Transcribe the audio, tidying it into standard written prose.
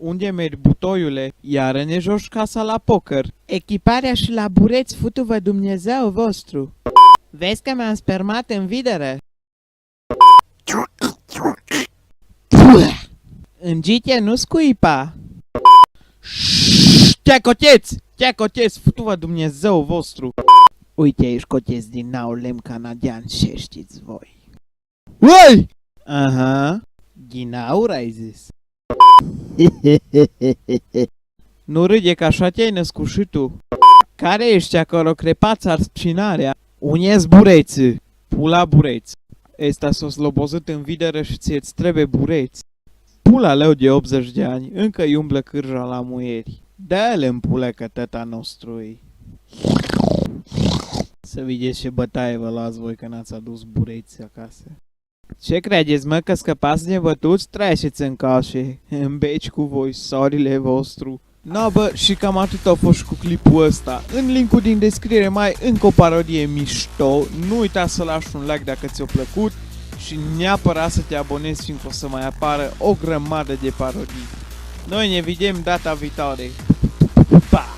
Unde mergi, butoiule? Iară ne joci casa la poker. Echiparea și la bureți, futu-vă Dumnezeu vostru. Vezi că m-am spermat în videre? În gitie nu scuipa. Te coteți, futu-vă Dumnezeu vostru. Uite, ești coteți din nou lemn canadian, ce știți voi? Uai! Aha, ghinaur ai zis. Nu râde că așa te-ai născut și tu. Care ești acolo, crepați arspcinarea? Unde-s bureți? Pula bureți. Ăsta s-o slobozit în videră și ție-ți trebuie bureți. Pula leu de 80 de ani, încă-i umblă cârja la muieri. Dă-le în pule că tăta nostru-i. Să vedeți ce bătaie vă luați voi că n-ați adus bureți acasă. Ce credeți, mă, că scăpați de bătuți? Treceți în cașe, în beci cu voi, sorile vostru. No, bă, și cam atât a fost cu clipul ăsta. În linkul din descriere mai încă o parodie mișto. Nu uita să lași un like dacă ți-a plăcut și neapărat să te abonezi, fiindcă o să mai apară o grămadă de parodii. Noi ne vedem data viitoare. Pa!